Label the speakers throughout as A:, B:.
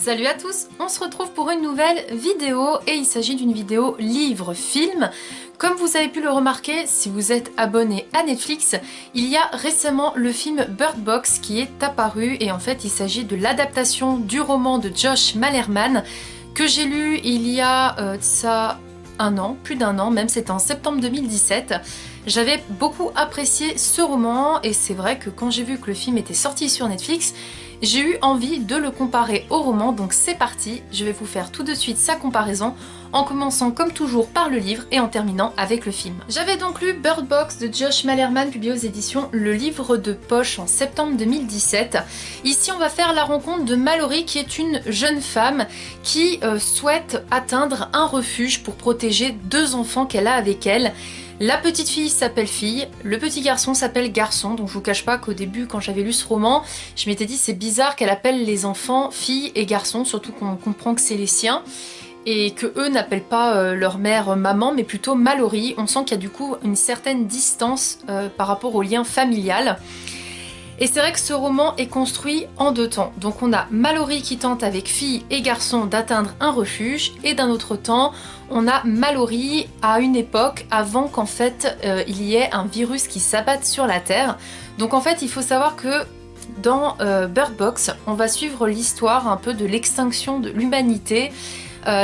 A: Salut à tous, on se retrouve pour une nouvelle vidéo et il s'agit d'une vidéo livre-film. Comme vous avez pu le remarquer, si vous êtes abonné à Netflix, il y a récemment le film Bird Box qui est apparu et en fait il s'agit de l'adaptation du roman de Josh Malerman que j'ai lu il y a un an, plus d'un an même, c'était en septembre 2017. J'avais beaucoup apprécié ce roman et c'est vrai que quand j'ai vu que le film était sorti sur Netflix, j'ai eu envie de le comparer au roman, donc c'est parti, je vais vous faire tout de suite sa comparaison en commençant comme toujours par le livre et en terminant avec le film. J'avais donc lu Bird Box de Josh Malerman publié aux éditions Le Livre de Poche en septembre 2017. Ici on va faire la rencontre de Mallory qui est une jeune femme qui souhaite atteindre un refuge pour protéger deux enfants qu'elle a avec elle. La petite fille s'appelle Fille, le petit garçon s'appelle Garçon, donc je vous cache pas qu'au début quand j'avais lu ce roman, je m'étais dit c'est bizarre qu'elle appelle les enfants Fille et Garçon, surtout qu'on comprend que c'est les siens, et que eux n'appellent pas leur mère maman, mais plutôt Mallory. On sent qu'il y a du coup une certaine distance par rapport au lien familial. Et c'est vrai que ce roman est construit en deux temps. Donc on a Mallory qui tente avec Fille et Garçon d'atteindre un refuge, et d'un autre temps, on a Mallory à une époque avant qu'en fait il y ait un virus qui s'abatte sur la Terre. Donc en fait il faut savoir que dans Bird Box, on va suivre l'histoire un peu de l'extinction de l'humanité.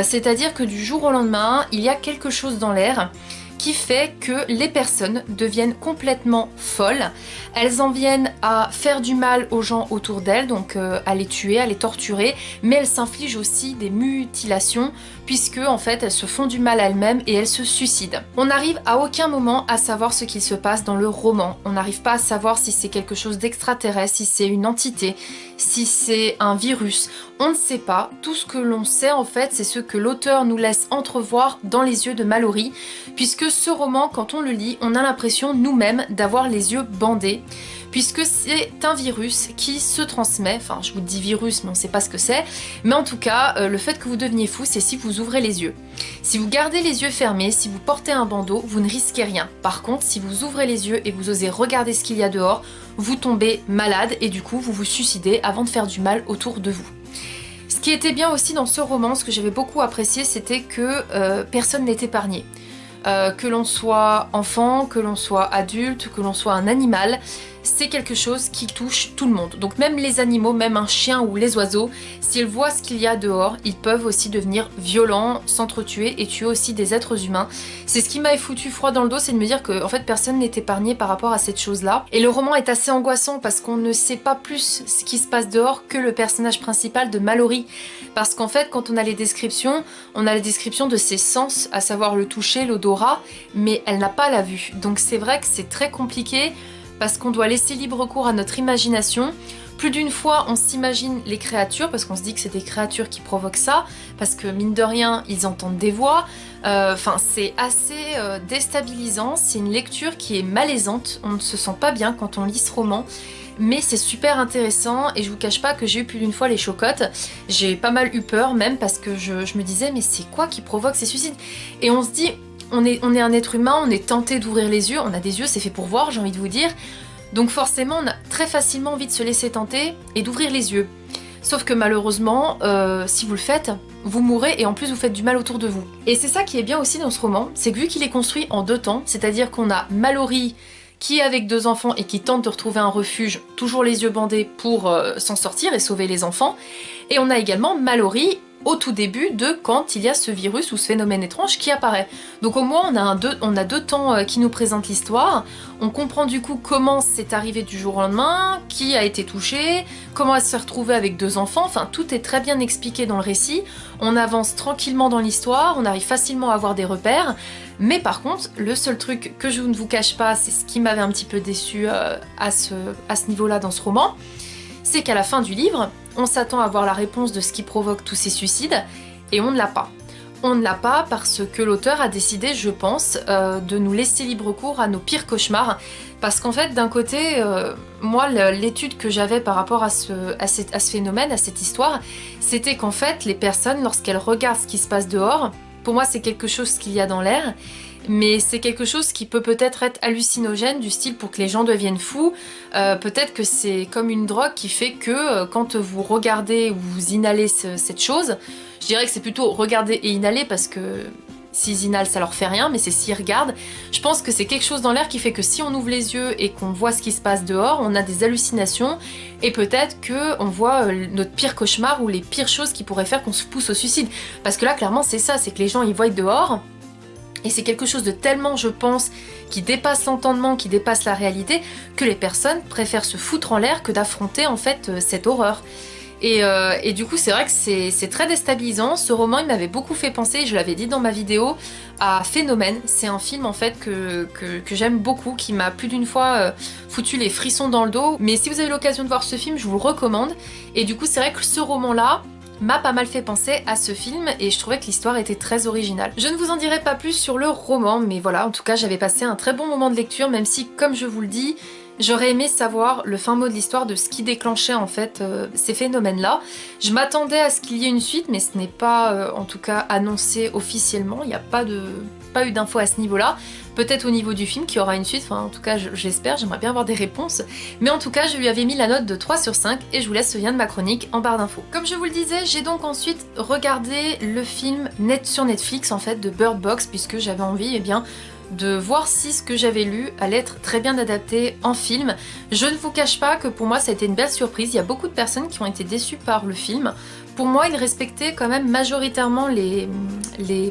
A: C'est-à-dire que du jour au lendemain, il y a quelque chose dans l'air qui fait que les personnes deviennent complètement folles. Elles en viennent à faire du mal aux gens autour d'elles, donc à les tuer, à les torturer, mais elles s'infligent aussi des mutilations puisque en fait elles se font du mal à elles-mêmes et elles se suicident. On n'arrive à aucun moment à savoir ce qu'il se passe dans le roman. On n'arrive pas à savoir si c'est quelque chose d'extraterrestre, si c'est une entité, si c'est un virus. On ne sait pas. Tout ce que l'on sait en fait, c'est ce que l'auteur nous laisse entrevoir dans les yeux de Mallory, puisque ce roman, quand on le lit, on a l'impression nous-mêmes d'avoir les yeux bandés, puisque c'est un virus qui se transmet, enfin je vous dis virus mais on ne sait pas ce que c'est, mais en tout cas le fait que vous deveniez fou c'est si vous ouvrez les yeux. Si vous gardez les yeux fermés, si vous portez un bandeau, vous ne risquez rien. Par contre si vous ouvrez les yeux et vous osez regarder ce qu'il y a dehors, vous tombez malade et du coup vous vous suicidez avant de faire du mal autour de vous. Ce qui était bien aussi dans ce roman, ce que j'avais beaucoup apprécié, c'était que personne n'est épargné. Que l'on soit enfant, que l'on soit adulte, que l'on soit un animal, c'est quelque chose qui touche tout le monde. Donc même les animaux, même un chien ou les oiseaux, s'ils voient ce qu'il y a dehors, ils peuvent aussi devenir violents, s'entretuer et tuer aussi des êtres humains. C'est ce qui m'avait foutu froid dans le dos, c'est de me dire que en fait personne n'est épargné par rapport à cette chose-là. Et le roman est assez angoissant parce qu'on ne sait pas plus ce qui se passe dehors que le personnage principal de Mallory. Parce qu'en fait quand on a les descriptions de ses sens, à savoir le toucher, l'odorat, mais elle n'a pas la vue. Donc c'est vrai que c'est très compliqué parce qu'on doit laisser libre cours à notre imagination. Plus d'une fois, on s'imagine les créatures, parce qu'on se dit que c'est des créatures qui provoquent ça, parce que mine de rien, ils entendent des voix. Enfin, c'est assez déstabilisant, c'est une lecture qui est malaisante, on ne se sent pas bien quand on lit ce roman. Mais c'est super intéressant et je vous cache pas que j'ai eu plus d'une fois les chocottes. J'ai pas mal eu peur même parce que je me disais mais c'est quoi qui provoque ces suicides? Et on se dit... On est un être humain, on est tenté d'ouvrir les yeux, on a des yeux, c'est fait pour voir, j'ai envie de vous dire. Donc forcément, on a très facilement envie de se laisser tenter et d'ouvrir les yeux. Sauf que malheureusement, si vous le faites, vous mourrez et en plus vous faites du mal autour de vous. Et c'est ça qui est bien aussi dans ce roman, c'est que vu qu'il est construit en deux temps, c'est-à-dire qu'on a Mallory qui est avec deux enfants et qui tente de retrouver un refuge, toujours les yeux bandés pour s'en sortir et sauver les enfants, et on a également Mallory au tout début de quand il y a ce virus ou ce phénomène étrange qui apparaît. Donc au moins on a deux temps qui nous présentent l'histoire, on comprend du coup comment c'est arrivé du jour au lendemain, qui a été touché, comment elle s'est retrouvée avec deux enfants, enfin tout est très bien expliqué dans le récit, on avance tranquillement dans l'histoire, on arrive facilement à avoir des repères, mais par contre le seul truc que je ne vous cache pas, c'est ce qui m'avait un petit peu déçu à ce niveau-là dans ce roman, c'est qu'à la fin du livre, on s'attend à voir la réponse de ce qui provoque tous ces suicides, et on ne l'a pas. On ne l'a pas parce que l'auteur a décidé, je pense, de nous laisser libre cours à nos pires cauchemars. Parce qu'en fait, d'un côté, moi, l'étude que j'avais par rapport à ce phénomène, à cette histoire, c'était qu'en fait, les personnes, lorsqu'elles regardent ce qui se passe dehors, pour moi, c'est quelque chose qu'il y a dans l'air, mais c'est quelque chose qui peut peut-être être hallucinogène, du style pour que les gens deviennent fous. Peut-être que c'est comme une drogue qui fait que quand vous regardez ou vous inhalez cette chose, je dirais que c'est plutôt regarder et inhaler parce que s'ils inhalent ça leur fait rien, mais c'est s'ils regardent. Je pense que c'est quelque chose dans l'air qui fait que si on ouvre les yeux et qu'on voit ce qui se passe dehors, on a des hallucinations et peut-être qu'on voit notre pire cauchemar ou les pires choses qui pourraient faire qu'on se pousse au suicide. Parce que là clairement c'est ça, c'est que les gens ils voient dehors. Et c'est quelque chose de tellement, je pense, qui dépasse l'entendement, qui dépasse la réalité, que les personnes préfèrent se foutre en l'air que d'affronter en fait cette horreur. Et du coup, c'est vrai que c'est très déstabilisant. Ce roman, il m'avait beaucoup fait penser, je l'avais dit dans ma vidéo, à Phénomène. C'est un film en fait que j'aime beaucoup, qui m'a plus d'une fois foutu les frissons dans le dos. Mais si vous avez l'occasion de voir ce film, je vous le recommande. Et du coup, c'est vrai que ce roman-là m'a pas mal fait penser à ce film et je trouvais que l'histoire était très originale. Je ne vous en dirai pas plus sur le roman, mais voilà, en tout cas j'avais passé un très bon moment de lecture, même si, comme je vous le dis, j'aurais aimé savoir le fin mot de l'histoire, de ce qui déclenchait en fait ces phénomènes-là. Je m'attendais à ce qu'il y ait une suite, mais ce n'est pas en tout cas annoncé officiellement, il n'y a pas eu d'infos à ce niveau-là. Peut-être au niveau du film qu'il y aura une suite, enfin en tout cas j'espère, j'aimerais bien avoir des réponses. Mais en tout cas je lui avais mis la note de 3 sur 5 et je vous laisse le lien de ma chronique en barre d'infos. Comme je vous le disais, j'ai donc ensuite regardé le film sur Netflix en fait de Bird Box, puisque j'avais envie de voir si ce que j'avais lu allait être très bien adapté en film. Je ne vous cache pas que pour moi ça a été une belle surprise, il y a beaucoup de personnes qui ont été déçues par le film. Pour moi, il respectait quand même majoritairement les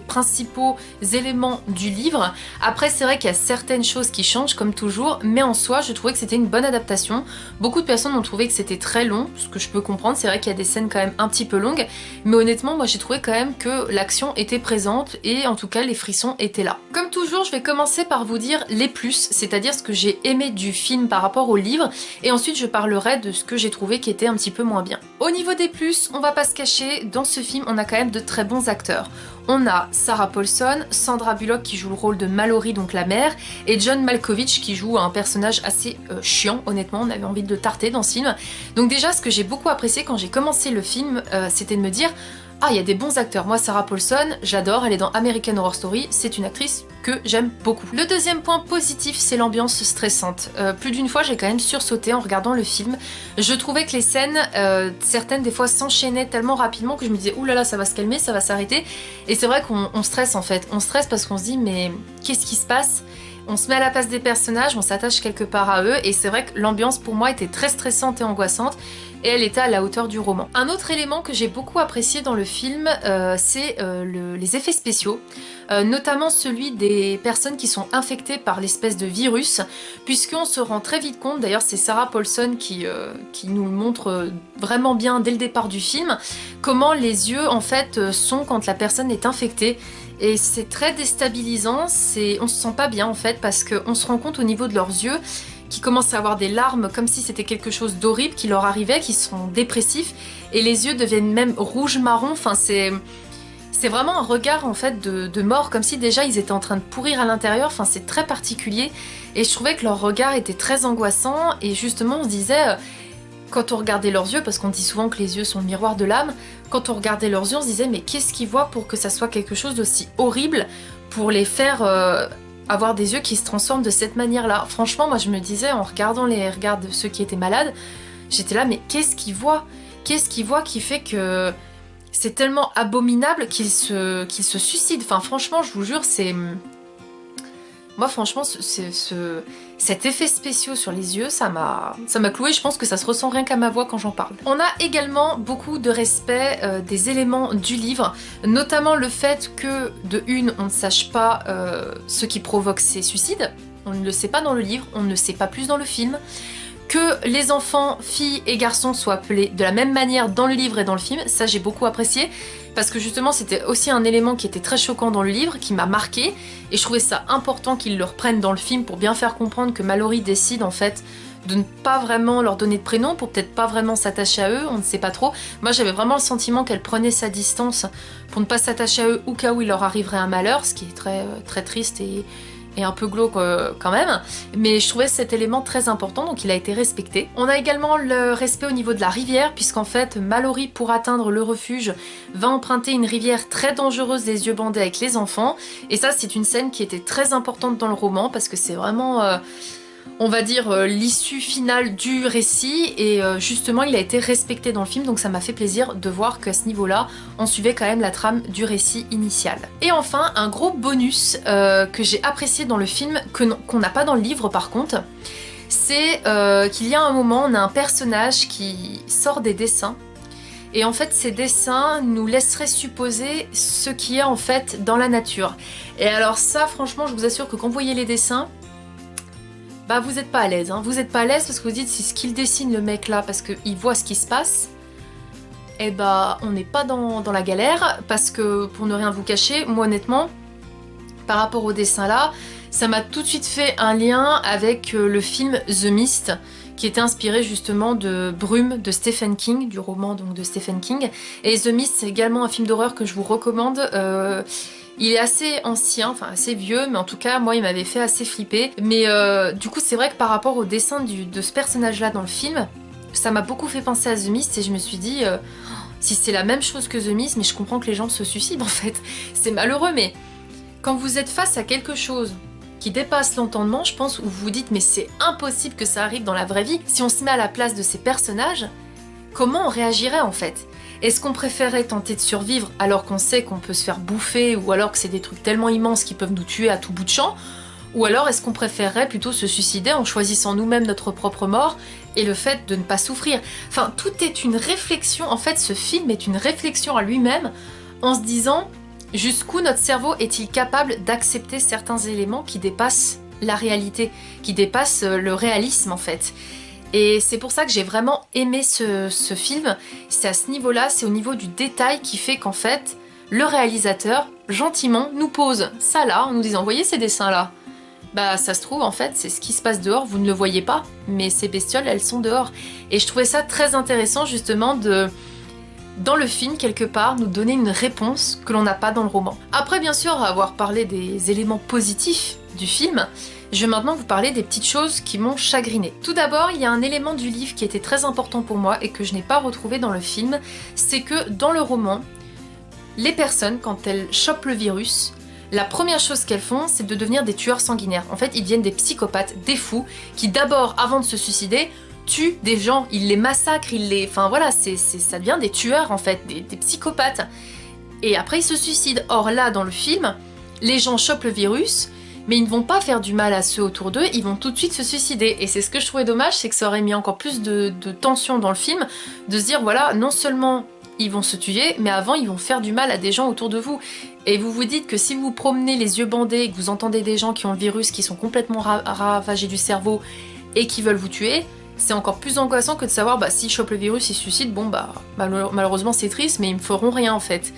A: principaux éléments du livre. Après, c'est vrai qu'il y a certaines choses qui changent, comme toujours, mais en soi, je trouvais que c'était une bonne adaptation. Beaucoup de personnes ont trouvé que c'était très long, ce que je peux comprendre. C'est vrai qu'il y a des scènes quand même un petit peu longues, mais honnêtement, moi j'ai trouvé quand même que l'action était présente et en tout cas, les frissons étaient là. Comme toujours, je vais commencer par vous dire les plus, c'est-à-dire ce que j'ai aimé du film par rapport au livre, et ensuite je parlerai de ce que j'ai trouvé qui était un petit peu moins bien. Au niveau des plus, on va pas se cacher, dans ce film on a quand même de très bons acteurs. On a Sarah Paulson, Sandra Bullock qui joue le rôle de Mallory, donc la mère, et John Malkovich qui joue un personnage assez chiant, honnêtement, on avait envie de le tarter dans ce film. Donc déjà, ce que j'ai beaucoup apprécié quand j'ai commencé le film, c'était de me dire ah, il y a des bons acteurs. Moi, Sarah Paulson, j'adore, elle est dans American Horror Story, c'est une actrice que j'aime beaucoup. Le deuxième point positif, c'est l'ambiance stressante. Plus d'une fois, j'ai quand même sursauté en regardant le film. Je trouvais que les scènes, certaines des fois s'enchaînaient tellement rapidement que je me disais ouh là là, ça va se calmer, ça va s'arrêter. Et c'est vrai qu'on stresse en fait. On stresse parce qu'on se dit mais qu'est-ce qui se passe ? On se met à la place des personnages, on s'attache quelque part à eux, et c'est vrai que l'ambiance pour moi était très stressante et angoissante, et elle était à la hauteur du roman. Un autre élément que j'ai beaucoup apprécié dans le film, c'est les effets spéciaux, notamment celui des personnes qui sont infectées par l'espèce de virus, puisqu'on se rend très vite compte, d'ailleurs c'est Sarah Paulson qui nous montre vraiment bien dès le départ du film, comment les yeux en fait sont quand la personne est infectée. Et c'est très déstabilisant, on se sent pas bien en fait parce qu'on se rend compte au niveau de leurs yeux qui commencent à avoir des larmes comme si c'était quelque chose d'horrible qui leur arrivait, qui sont dépressifs et les yeux deviennent même rouge-marron, enfin c'est vraiment un regard en fait de mort, comme si déjà ils étaient en train de pourrir à l'intérieur, enfin c'est très particulier et je trouvais que leur regard était très angoissant et justement on se disait... Quand on regardait leurs yeux, parce qu'on dit souvent que les yeux sont le miroir de l'âme, quand on regardait leurs yeux, on se disait mais qu'est-ce qu'ils voient pour que ça soit quelque chose d'aussi horrible pour les faire avoir des yeux qui se transforment de cette manière-là. Franchement, moi je me disais en regardant les regards de ceux qui étaient malades, j'étais là mais qu'est-ce qu'ils voient ? Qu'est-ce qu'ils voient qui fait que c'est tellement abominable qu'ils se suicident ? Enfin franchement, je vous jure, c'est... Moi franchement, cet effet spéciaux sur les yeux, ça m'a cloué, je pense que ça se ressent rien qu'à ma voix quand j'en parle. On a également beaucoup de respect des éléments du livre, notamment le fait que, de une, on ne sache pas ce qui provoque ces suicides, on ne le sait pas dans le livre, on ne le sait pas plus dans le film, que les enfants, filles et garçons soient appelés de la même manière dans le livre et dans le film, ça j'ai beaucoup apprécié, parce que justement c'était aussi un élément qui était très choquant dans le livre, qui m'a marqué, et je trouvais ça important qu'ils le reprennent dans le film pour bien faire comprendre que Mallory décide en fait de ne pas vraiment leur donner de prénom, pour peut-être pas vraiment s'attacher à eux, on ne sait pas trop. Moi j'avais vraiment le sentiment qu'elle prenait sa distance pour ne pas s'attacher à eux au cas où il leur arriverait un malheur, ce qui est très, très triste est un peu glauque quand même, mais je trouvais cet élément très important, donc il a été respecté. On a également le respect au niveau de la rivière, puisqu'en fait Mallory, pour atteindre le refuge, va emprunter une rivière très dangereuse, les yeux bandés avec les enfants, et ça c'est une scène qui était très importante dans le roman, parce que c'est vraiment... on va dire l'issue finale du récit et justement il a été respecté dans le film, donc ça m'a fait plaisir de voir qu'à ce niveau là on suivait quand même la trame du récit initial. Et enfin un gros bonus que j'ai apprécié dans le film, qu'on n'a pas dans le livre par contre, c'est qu'il y a un moment, on a un personnage qui sort des dessins et en fait ces dessins nous laisseraient supposer ce qui est en fait dans la nature. Et alors ça franchement je vous assure que quand vous voyez les dessins, bah vous n'êtes pas à l'aise, hein. Vous n'êtes pas à l'aise parce que vous dites si ce qu'il dessine le mec là parce qu'il voit ce qui se passe, et bah on n'est pas dans la galère, parce que pour ne rien vous cacher, moi honnêtement, par rapport au dessin là, ça m'a tout de suite fait un lien avec le film The Mist, qui était inspiré justement de Brume de Stephen King, du roman donc de Stephen King. Et The Mist c'est également un film d'horreur que je vous recommande. Il est assez ancien, enfin assez vieux, mais en tout cas moi il m'avait fait assez flipper. Mais du coup c'est vrai que par rapport au dessin de ce personnage là dans le film, ça m'a beaucoup fait penser à The Mist et je me suis dit si c'est la même chose que The Mist, mais je comprends que les gens se suicident en fait. C'est malheureux, mais quand vous êtes face à quelque chose qui dépasse l'entendement, je pense, où vous vous dites mais c'est impossible que ça arrive dans la vraie vie, si on se met à la place de ces personnages, comment on réagirait en fait? Est-ce qu'on préférerait tenter de survivre alors qu'on sait qu'on peut se faire bouffer, ou alors que c'est des trucs tellement immenses qui peuvent nous tuer à tout bout de champ? Ou alors est-ce qu'on préférerait plutôt se suicider en choisissant nous-mêmes notre propre mort et le fait de ne pas souffrir? Enfin, tout est une réflexion, en fait ce film est une réflexion à lui-même en se disant jusqu'où notre cerveau est-il capable d'accepter certains éléments qui dépassent la réalité, qui dépassent le réalisme en fait. Et c'est pour ça que j'ai vraiment aimé ce film. C'est à ce niveau-là, c'est au niveau du détail qui fait qu'en fait, le réalisateur, gentiment, nous pose ça là, en nous disant « Voyez ces dessins-là ?» Bah ça se trouve, en fait, c'est ce qui se passe dehors, vous ne le voyez pas, mais ces bestioles, elles sont dehors. Et je trouvais ça très intéressant, justement, dans le film, quelque part, nous donner une réponse que l'on n'a pas dans le roman. Après, bien sûr, avoir parlé des éléments positifs du film, je vais maintenant vous parler des petites choses qui m'ont chagriné. Tout d'abord, il y a un élément du livre qui était très important pour moi et que je n'ai pas retrouvé dans le film, c'est que dans le roman, les personnes, quand elles chopent le virus, la première chose qu'elles font, c'est de devenir des tueurs sanguinaires. En fait, ils deviennent des psychopathes, des fous, qui d'abord, avant de se suicider, tuent des gens, ils les massacrent, enfin voilà, ça devient des tueurs en fait, des psychopathes. Et après, ils se suicident. Or là, dans le film, les gens chopent le virus, mais ils ne vont pas faire du mal à ceux autour d'eux, ils vont tout de suite se suicider. Et c'est ce que je trouvais dommage, c'est que ça aurait mis encore plus de tension dans le film, de se dire voilà, non seulement ils vont se tuer, mais avant ils vont faire du mal à des gens autour de vous. Et vous vous dites que si vous vous promenez les yeux bandés et que vous entendez des gens qui ont le virus, qui sont complètement ravagés du cerveau et qui veulent vous tuer, c'est encore plus angoissant que de savoir bah s'ils chopent le virus, ils se suicident, bon bah malheureusement c'est triste, mais ils me feront rien en fait.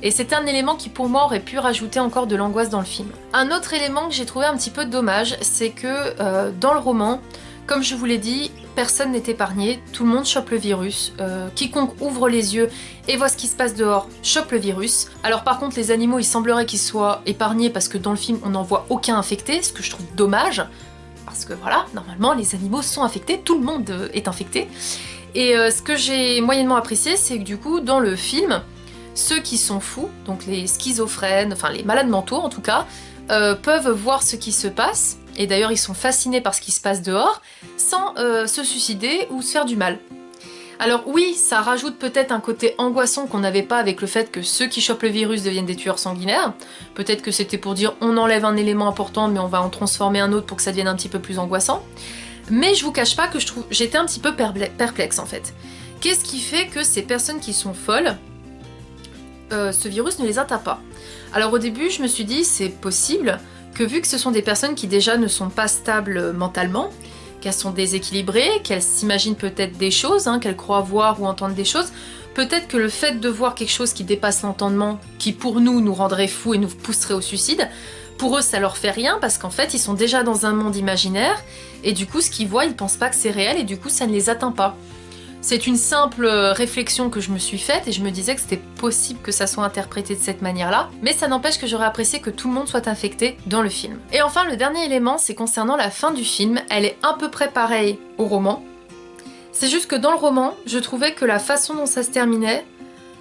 A: Et c'était un élément qui pour moi aurait pu rajouter encore de l'angoisse dans le film. Un autre élément que j'ai trouvé un petit peu dommage, c'est que dans le roman, comme je vous l'ai dit, personne n'est épargné, tout le monde chope le virus, quiconque ouvre les yeux et voit ce qui se passe dehors chope le virus. Alors par contre les animaux il semblerait qu'ils soient épargnés parce que dans le film on n'en voit aucun infecté, ce que je trouve dommage, parce que voilà, normalement les animaux sont infectés, tout le monde est infecté. Et ce que j'ai moyennement apprécié, c'est que du coup dans le film, ceux qui sont fous, donc les schizophrènes, enfin les malades mentaux en tout cas, peuvent voir ce qui se passe, et d'ailleurs ils sont fascinés par ce qui se passe dehors, sans se suicider ou se faire du mal. Alors oui, ça rajoute peut-être un côté angoissant qu'on n'avait pas avec le fait que ceux qui chopent le virus deviennent des tueurs sanguinaires. Peut-être que c'était pour dire on enlève un élément important mais on va en transformer un autre pour que ça devienne un petit peu plus angoissant. Mais je vous cache pas que j'étais un petit peu perplexe en fait. Qu'est-ce qui fait que ces personnes qui sont folles, ce virus ne les atteint pas? Alors au début je me suis dit c'est possible que vu que ce sont des personnes qui déjà ne sont pas stables mentalement, qu'elles sont déséquilibrées, qu'elles s'imaginent peut-être des choses, qu'elles croient voir ou entendre des choses, peut-être que le fait de voir quelque chose qui dépasse l'entendement, qui pour nous rendrait fous et nous pousserait au suicide, pour eux ça leur fait rien parce qu'en fait ils sont déjà dans un monde imaginaire et du coup ce qu'ils voient ils pensent pas que c'est réel et du coup ça ne les atteint pas. C'est une simple réflexion que je me suis faite et je me disais que c'était possible que ça soit interprété de cette manière-là, mais ça n'empêche que j'aurais apprécié que tout le monde soit infecté dans le film. Et enfin, le dernier élément, c'est concernant la fin du film. Elle est à peu près pareille au roman. C'est juste que dans le roman, je trouvais que la façon dont ça se terminait,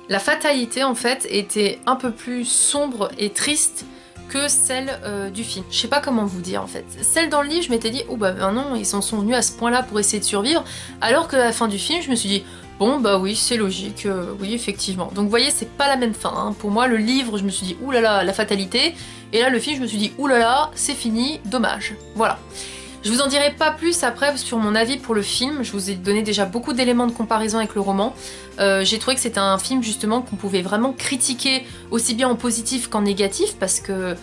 A: la fatalité en fait, était un peu plus sombre et triste que celle du film. Je sais pas comment vous dire en fait. Celle dans le livre, je m'étais dit, oh bah non, ils en sont venus à ce point-là pour essayer de survivre, alors que à la fin du film, je me suis dit, bon bah oui, c'est logique, oui effectivement. Donc vous voyez, c'est pas la même fin. Hein. Pour moi, le livre, je me suis dit, oulala, la fatalité, et là le film, je me suis dit, oulala, c'est fini, dommage. Voilà. Je vous en dirai pas plus après sur mon avis pour le film, je vous ai donné déjà beaucoup d'éléments de comparaison avec le roman. J'ai trouvé que c'était un film justement qu'on pouvait vraiment critiquer aussi bien en positif qu'en négatif parce que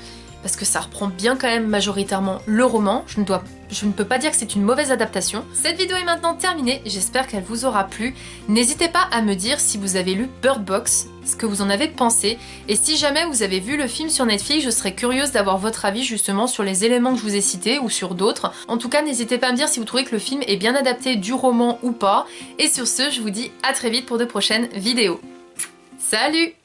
A: ça reprend bien quand même majoritairement le roman. Je ne peux pas dire que c'est une mauvaise adaptation. Cette vidéo est maintenant terminée, j'espère qu'elle vous aura plu. N'hésitez pas à me dire si vous avez lu Bird Box, ce que vous en avez pensé. Et si jamais vous avez vu le film sur Netflix, je serais curieuse d'avoir votre avis justement sur les éléments que je vous ai cités ou sur d'autres. En tout cas, n'hésitez pas à me dire si vous trouvez que le film est bien adapté du roman ou pas. Et sur ce, je vous dis à très vite pour de prochaines vidéos. Salut!